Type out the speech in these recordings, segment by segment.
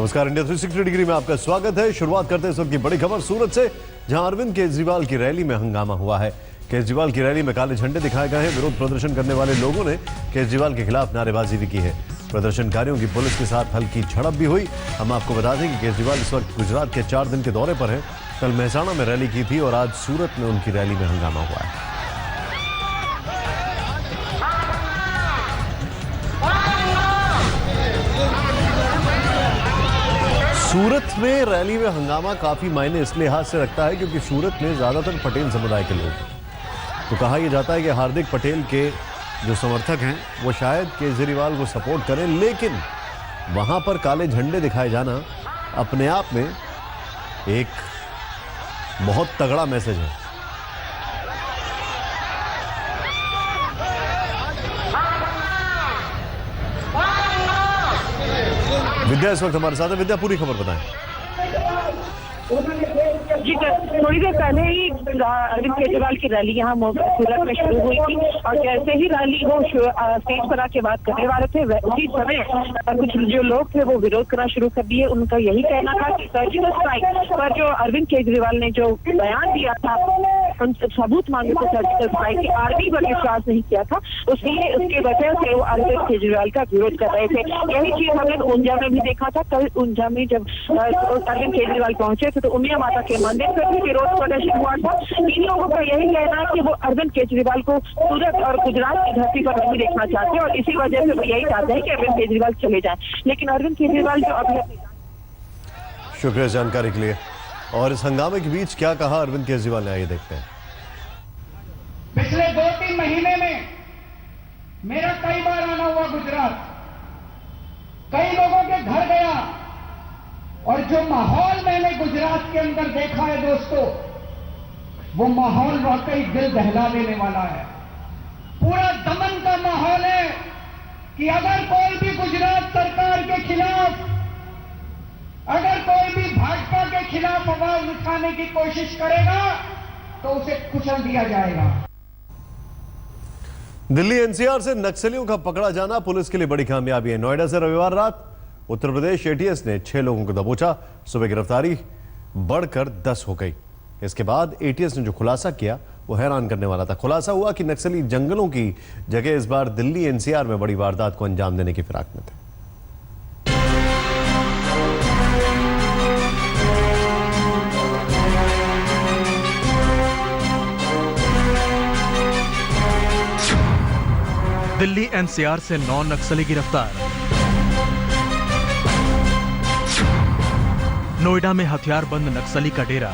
नमस्कार, India 360 degree में आपका स्वागत है। शुरुआत करते हैं इस वक्त की बड़ी खबर सूरत से, जहां अरविंद केजरीवाल की रैली में हंगामा हुआ है। केजरीवाल की रैली में काले झंडे दिखाए गए हैं। विरोध प्रदर्शन करने वाले लोगों ने केजरीवाल के खिलाफ नारेबाजी भी की है। प्रदर्शनकारियों की पुलिस के साथ हल्की झड़प भी हुई। हम आपको बता दें कि केजरीवाल इस वक्त गुजरात के 4 दिन के दौरे पर हैं। कल मेहसाणा में रैली की थी और आज सूरत में उनकी रैली में हंगामा हुआ है। सूरत में रैली में हंगामा काफी मायने इस लिहाज से रखता है क्योंकि सूरत में ज्यादातर पटेल समुदाय के लोग हैं। तो कहा यह जाता है कि हार्दिक पटेल के जो समर्थक हैं वो शायद केजरीवाल को सपोर्ट करें, लेकिन वहां पर काले झंडे दिखाए जाना अपने आप में एक बहुत तगड़ा मैसेज है। विद्या इस वक्त हमारे साथ है। विद्या, पूरी खबर बताएं। जी, थोड़ी देर पहले ही अरविंद केजरीवाल की रैली यहाँ सूरत में शुरू हुई थी और जैसे ही रैली वो स्टेज पर आके बात करने वाले थे उसी समय कुछ जो लोग थे वो विरोध करना शुरू कर दिए। उनका यही कहना था कि सर्जिकल स्ट्राइक पर जो अरविंद केजरीवाल ने जो बयान दिया था, उन सबूत मांगे थे सर्जिकल स्ट्राइक की, आर्मी पर विश्वास नहीं किया था, उसलिए उसकी वजह से वो अरविंद केजरीवाल का विरोध कर रहे थे। यही चीज हमने ऊंझा में भी देखा था। कल ऊंझा में जब अरविंद केजरीवाल पहुंचे थे तो उमिया माता के मंदिर पर भी विरोध प्रदर्शन हुआ था। इन लोगों का यही कहना है कि वो अरविंद केजरीवाल को सूरत और गुजरात की धरती पर नहीं देखना चाहते और इसी वजह से वो यही चाहते हैं कि अरविंद केजरीवाल चले जाएं। लेकिन अरविंद केजरीवाल जो अभी शुक्रिया जानकारी के लिए। और इस हंगामे के बीच क्या कहा अरविंद केजरीवाल ने, आइए देखते हैं। पिछले 2-3 महीने में मेरा कई बार आना हुआ गुजरात, कई लोगों के घर गया और जो माहौल मैंने गुजरात के अंदर देखा है दोस्तों, वो माहौल वाकई दिल दहला देने वाला है। पूरा दमन का माहौल है कि अगर कोई भी गुजरात सरकार के खिलाफ, अगर कोई भी भाजपा के खिलाफ आवाज उठाने की कोशिश करेगा तो उसे कुचल दिया जाएगा। दिल्ली एनसीआर से नक्सलियों का पकड़ा जाना पुलिस के लिए बड़ी कामयाबी है। नोएडा से रविवार रात उत्तर प्रदेश एटीएस ने 6 लोगों को दबोचा। सुबह गिरफ्तारी बढ़कर 10 हो गई। इसके बाद एटीएस ने जो खुलासा किया वो हैरान करने वाला था। खुलासा हुआ कि नक्सली जंगलों की जगह इस बार दिल्ली एनसीआर में बड़ी वारदात को अंजाम देने की फिराक में थे। दिल्ली एनसीआर से 9 नक्सली गिरफ्तार। नोएडा में हथियारबंद नक्सली का डेरा।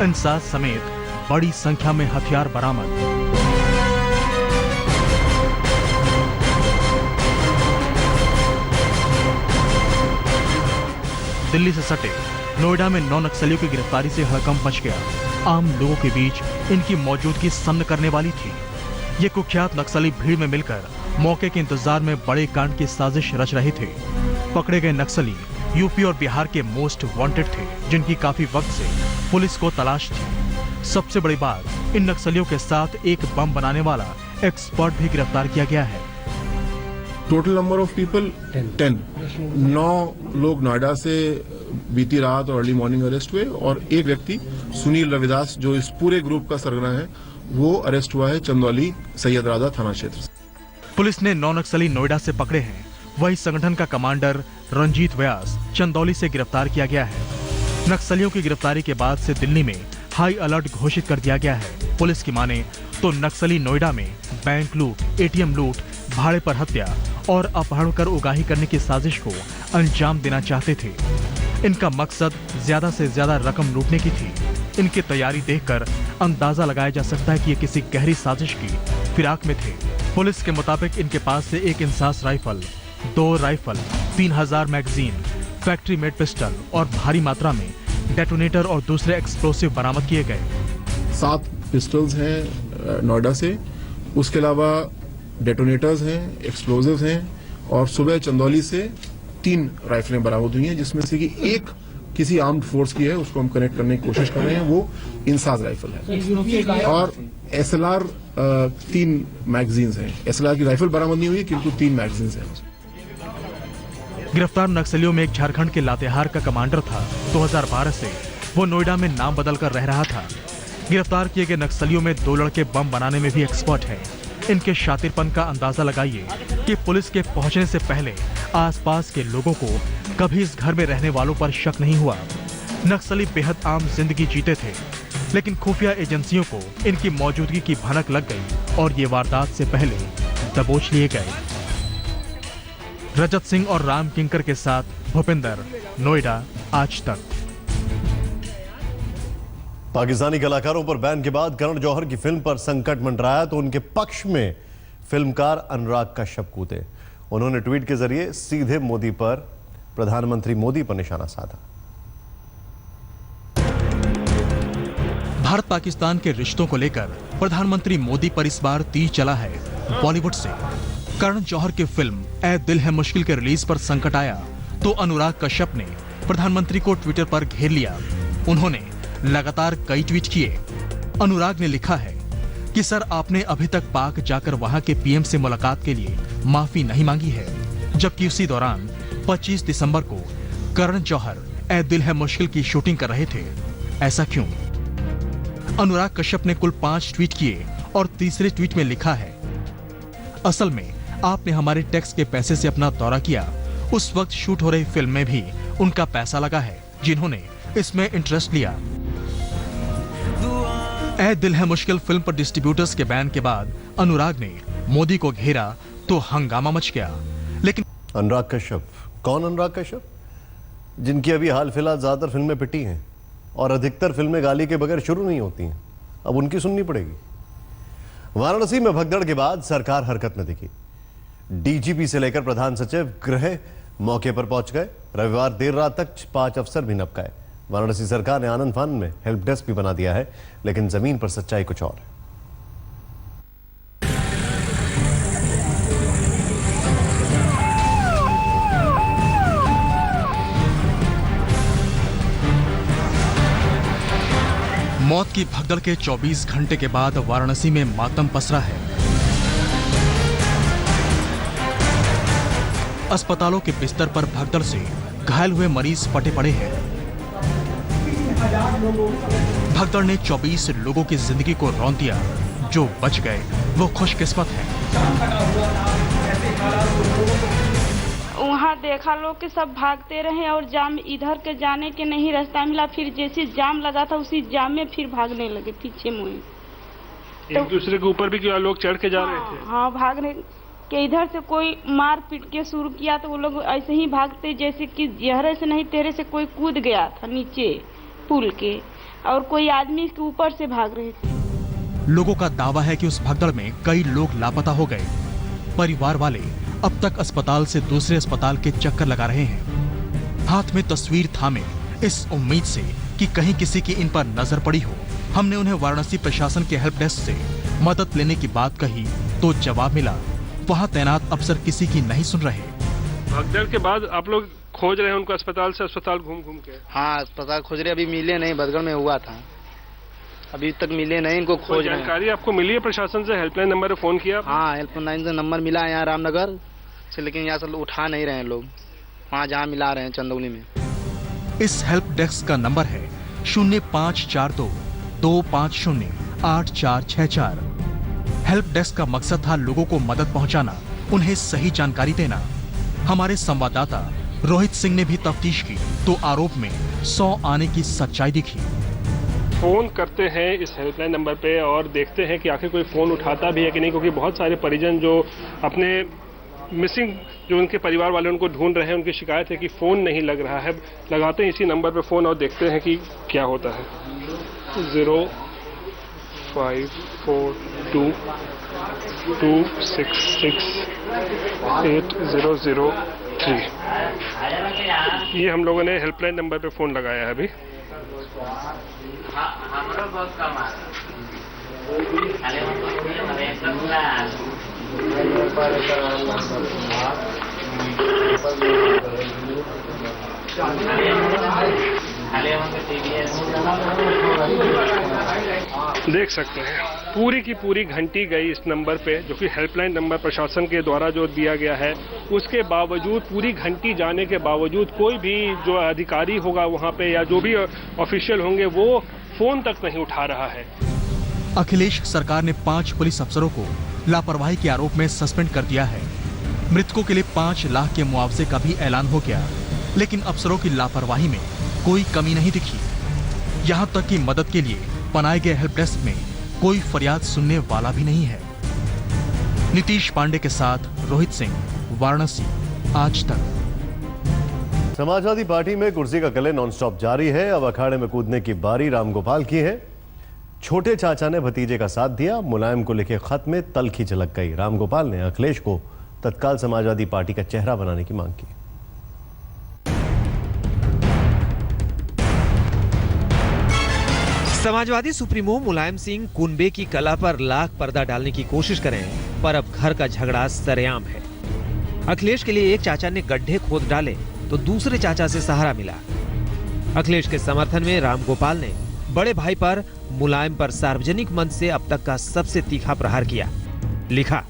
इंसास समेत बड़ी संख्या में हथियार बरामद। दिल्ली से सटे नोएडा में 9 नक्सलियों की गिरफ्तारी से हड़कंप मच गया। आम लोगों के बीच इनकी मौजूदगी सन्न करने वाली थी। ये कुख्यात नक्सली भीड़ में मिलकर मौके के इंतजार में बड़े कांड की साजिश रच रहे थे। पकड़े गए नक्सली यूपी और बिहार के मोस्ट वांटेड थे, जिनकी काफी वक्त से पुलिस को तलाश थी। सबसे बड़ी बात, इन नक्सलियों के साथ एक बम बनाने वाला एक्सपर्ट भी गिरफ्तार किया गया है। Total number of people 10। 9 लोग नोएडा से बीती रात और अर्ली मॉर्निंग अरेस्ट हुए और एक व्यक्ति सुनील रविदास जो इस पूरे ग्रुप का सरगना है वो अरेस्ट हुआ है चंदौली सैयद राजा थाना क्षेत्र से। पुलिस ने 9 नक्सली नोएडा से पकड़े हैं। वही संगठन का कमांडर रंजीत व्यास चंदौली से गिरफ्तार किया गया है। नक्सलियों की गिरफ्तारी के बाद से दिल्ली में हाई अलर्ट घोषित कर दिया गया है। पुलिस की माने तो नक्सली नोएडा में बैंक लूट, एटीएम लूट, भाड़े पर हत्या और अपहरण कर उगाही करने की साजिश को अंजाम देना चाहते थे। इनका मकसद ज्यादा से ज्यादा रकम लूटने की थी। इनकी तैयारी देखकर अंदाजा लगाया जा सकता है कि ये किसी गहरी साजिश की फिराक में थे। पुलिस के मुताबिक इनके पास से एक INSAS rifle, 2 rifle, 3000 magazine, factory made pistol और भारी मात्रा में डेटोनेटर और दूसरे एक्सप्लोसिव बरामद किए गए। 7 पिस्टल्स हैं नोएडा से, उसके अलावा डेटोनेटर्स हैं, एक्सप्लोजिव्स हैं और सुबह चंदौली से 3 राइफलें बरामद हुई हैं, जिसमें से कि एक किसी आर्म्ड फोर्स की है, उसको हम कनेक्ट करने की कोशिश कर रहे हैं। वो इंसास राइफल है और SLR 3 मैगजीन्स हैं। SLR की राइफल बरामद नहीं हुई है, किंतु 3 मैगजीन्स हैं। गिरफ्तार नक्सलियों में एक झारखंड के लातेहार का कमांडर था। 2012 से वो नोएडा में नाम बदलकर रह रहा था। गिरफ्तार किए गए नक्सलियों में 2 लड़के बम बनाने में भी एक्सपर्ट हैं। इनके शातिरपन का अंदाजा लगाइए कि पुलिस के पहुंचने से पहले आसपास के लोगों को कभी इस घर में रहने वालों पर शक नहीं हुआ। नक्सली बेहद आम जिंदगी जीते थे, लेकिन खुफिया एजेंसियों को इनकी मौजूदगी की भनक लग गई और ये वारदात से पहले दबोच लिए गए। रजत सिंह और राम किंकर के साथ भूपिंदर, नोएडा, आज तक। पाकिस्तानी कलाकारों पर बैन के बाद करण जौहर की फिल्म पर संकट मंडराया तो उनके पक्ष में फिल्मकार अनुराग कश्यप कूदे। उन्होंने ट्वीट के जरिए सीधे मोदी पर, प्रधानमंत्री मोदी पर निशाना साधा। भारत पाकिस्तान के रिश्तों को लेकर प्रधानमंत्री मोदी पर इस बार तीर चला है बॉलीवुड से। करण जौहर की फिल्म ऐ दिल है मुश्किल के रिलीज पर संकट आया तो अनुराग कश्यप ने प्रधानमंत्री को ट्विटर पर घेर लिया। उन्होंने लगातार कई ट्वीट किए। अनुराग ने लिखा है कि सर, आपने अभी तक पाक जाकर वहां के पीएम से मुलाकात के लिए माफी नहीं मांगी है, जबकि उसी दौरान 25 दिसंबर को करण जौहर ऐ दिल है मुश्किल की शूटिंग कर रहे थे। ऐसा क्यों? अनुराग कश्यप ने कुल 5 ट्वीट किए और तीसरे ट्वीट में लिखा है, असल में आपने हमारे टैक्स के पैसे से अपना दौरा किया। उस वक्त शूट हो रही फिल्म में भी उनका पैसा लगा है, जिन्होंने इसमें इंटरेस्ट लिया। ऐ दिल है मुश्किल फिल्म पर डिस्ट्रीब्यूटर्स के बैन के बाद अनुराग ने मोदी को घेरा तो हंगामा मच गया। लेकिन अनुराग कश्यप, कौन अनुराग कश्यप? जिनकी अभी हाल फिलहाल ज्यादातर फिल्में पिटी हैं और अधिकतर फिल्में गाली के बगैर शुरू नहीं होती हैं। अब उनकी सुननी पड़ेगी। वाराणसी में भगदड़ के बाद सरकार हरकत में दिखी। डीजीपी से लेकर प्रधान सचिव गृह मौके पर पहुंच गए। रविवार देर रात तक 5 अफसर भी नपकाए। वाराणसी सरकार ने आनंद फानन में हेल्प डेस्क भी बना दिया है, लेकिन जमीन पर सच्चाई कुछ और है। मौत की भगदड़ के 24 घंटे के बाद वाराणसी में मातम पसरा है। अस्पतालों के बिस्तर पर भगदड़ से घायल हुए मरीज पटे पड़े हैं। भगदड़ ने 24 लोगों की जिंदगी को रौंद दिया। जो बच गए वो खुशकिस्मत हैं। वहाँ देखा लोग कि सब भागते रहे और जाम इधर के जाने के नहीं रास्ता मिला। फिर जैसे जाम लगा था उसी जाम में फिर भागने लगे पीछे मुँह। एक दूसरे के ऊपर भी क्या लोग चढ़ के जा रहे थे? हाँ, भागने के इधर से कोई मार पीट के शुरू किया तो वो लोग ऐसे ही भागते जैसे कि जहरे से नहीं तेरे से कोई कूद गया था नीचे पुल के, और कोई आदमी के ऊपर से भाग रहे थे। लोगों का दावा है कि उस भगदड़ में कई लोग लापता हो गए। परिवार वाले अब तक अस्पताल से दूसरे अस्पताल के चक्कर लगा रहे हैं, हाथ में तस्वीर थामे इस उम्मीद से कि कहीं किसी की इन पर नजर पड़ी हो। हमने उन्हें वाराणसी प्रशासन के हेल्प डेस्क से मदद लेने की बात कही तो जवाब मिला, वहां तैनात अफसर किसी की नहीं सुन रहे। भगदड़ के बाद आप लोग खोज रहे हैं उनको अस्पताल से अस्पताल घूम घूम के? हाँ, अस्पताल खोज रहे, अभी मिले नहीं। भगदड़ में हुआ था, अभी तक मिले नहीं, इनको खोज रहे हैं। जानकारी आपको मिली है प्रशासन से? हेल्पलाइन नंबर पे फोन किया? हाँ, हेल्पलाइन से नंबर मिला है यहाँ रामनगर से, लेकिन यहाँ से उठा नहीं रहे हैं लोग। वहाँ जहाँ मिला रहे हैं चंदौली में। इस हेल्प डेस्क का नंबर है 0542 250 8464। हेल्प डेस्क का मकसद था लोगों को मदद पहुंचाना, उन्हें सही जानकारी देना। हमारे संवाददाता रोहित सिंह ने भी तफ्तीश की तो आरोप में 100 आने की सच्चाई दिखी। फोन करते हैं इस हेल्पलाइन नंबर पे और देखते हैं कि आखिर कोई फोन उठाता भी है कि नहीं, क्योंकि बहुत सारे परिजन जो अपने मिसिंग, जो उनके परिवार वाले उनको ढूंढ रहे हैं, उनकी शिकायत है कि फोन नहीं लग रहा है। लगाते हैं इसी नंबर पे फोन और देखते हैं कि क्या होता है। 0542 266 8003 ये हम लोगों ने हेल्पलाइन नंबर पे फोन लगाया है अभी। देख सकते हैं पूरी की पूरी घंटी गई इस नंबर पे, जो कि हेल्पलाइन नंबर प्रशासन के द्वारा जो दिया गया है। उसके बावजूद, पूरी घंटी जाने के बावजूद कोई भी जो अधिकारी होगा वहां पे या जो भी ऑफिशियल होंगे वो फोन तक नहीं उठा रहा है। अखिलेश सरकार ने 5 पुलिस अफसरों को लापरवाही के आरोप में सस्पेंड कर दिया है। मृतकों के लिए 5 लाख के मुआवजे का भी ऐलान हो गया, लेकिन अफसरों की लापरवाही में कोई कमी नहीं दिखी। यहाँ तक कि मदद के लिए बनाए गए हेल्प डेस्क में कोई फरियाद सुनने वाला भी नहीं है। नीतीश पांडे के साथ रोहित सिंह, वाराणसी, आज तक। समाजवादी पार्टी में कुर्सी का कले नॉनस्टॉप जारी है। अब अखाड़े में कूदने की बारी रामगोपाल की है। छोटे चाचा ने भतीजे का साथ दिया। मुलायम को लिखे खत में तल्खी झलक गई। रामगोपाल ने अखिलेश को तत्काल समाजवादी पार्टी का चेहरा बनाने की मांग की। समाजवादी सुप्रीमो मुलायम सिंह कुनबे की कला पर लाख पर्दा डालने की कोशिश करें, पर अब घर का झगड़ा सरेआम है। अखिलेश के लिए एक चाचा ने गड्ढे खोद डाले तो दूसरे चाचा से सहारा मिला। अखिलेश के समर्थन में रामगोपाल ने बड़े भाई पर मुलायम पर सार्वजनिक मंच से अब तक का सबसे तीखा प्रहार किया। लिखा,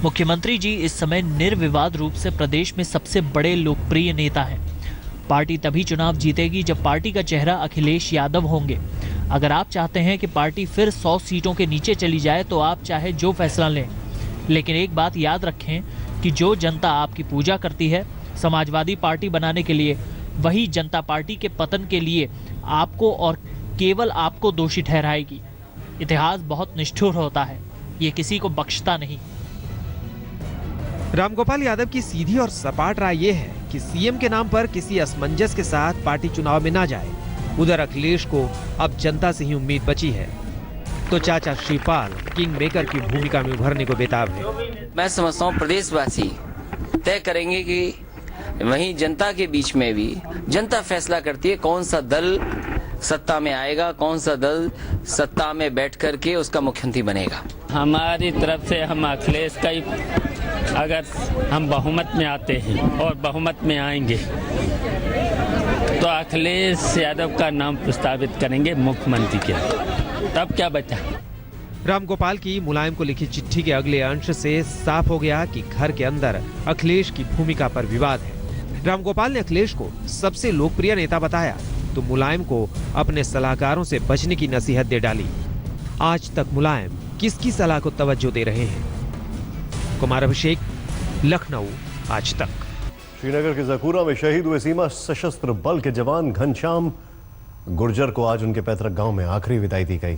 मुख्यमंत्री जी इस समय निर्विवाद रूप से प्रदेश में सबसे बड़े लोकप्रिय नेता हैं। पार्टी तभी चुनाव जीतेगी जब पार्टी का चेहरा अखिलेश यादव होंगे। अगर आप चाहते हैं कि पार्टी फिर 100 सीटों के नीचे चली जाए तो आप चाहे जो फैसला लें, लेकिन एक बात याद रखें कि जो जनता आपकी पूजा करती है समाजवादी पार्टी बनाने के लिए, वही जनता पार्टी के पतन के लिए आपको और केवल आपको दोषी ठहराएगी। इतिहास बहुत निष्ठुर होता है, ये किसी को बख्शता नहीं। रामगोपाल यादव की सीधी और सपाट राय ये है कि सीएम के नाम पर किसी असमंजस के साथ पार्टी चुनाव में ना जाए। उधर अखिलेश को अब जनता से ही उम्मीद बची है, तो चाचा श्रीपाल किंग मेकर की भूमिका में उभरने को बेताब है। मैं समझता हूँ प्रदेशवासी तय करेंगे कि वहीं जनता के बीच में भी जनता फैसला करती है कौन सा दल सत्ता में आएगा, कौन सा दल सत्ता में बैठ करके उसका मुख्यमंत्री बनेगा। हमारी तरफ से हम अखिलेश का ही, अगर हम बहुमत में आते हैं और बहुमत में आएंगे तो अखिलेश यादव का नाम प्रस्तावित करेंगे मुख्यमंत्री के, तब क्या बचा। रामगोपाल की मुलायम को लिखी चिट्ठी के अगले अंश से साफ हो गया कि घर के अंदर अखिलेश की भूमिका पर विवाद है। रामगोपाल ने अखिलेश को सबसे लोकप्रिय नेता बताया तो मुलायम को अपने सलाहकारों से बचने की नसीहत दे डाली। आज तक मुलायम किसकी सलाह को तवज्जो दे रहे हैं? कुमार अभिषेक, लखनऊ, आज तक। श्रीनगर के जकूरा में शहीद हुए सीमा सशस्त्र बल के जवान घनश्याम गुर्जर को आज उनके पैतृक गांव में आखिरी विदाई दी गई।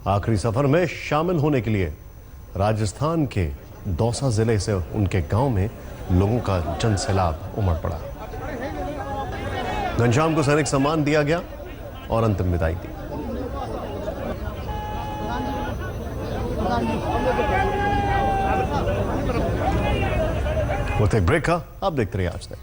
आखिरी सफर में शामिल होने के लिए राजस्थान के दौसा जिले से उनके गांव में लोगों का जनसैलाब उमड़ पड़ा। घनश्याम को सैनिक सम्मान दिया गया और अंतिम विदाई दी। वो एक ब्रेक का, आप देखते रहिए आज तक।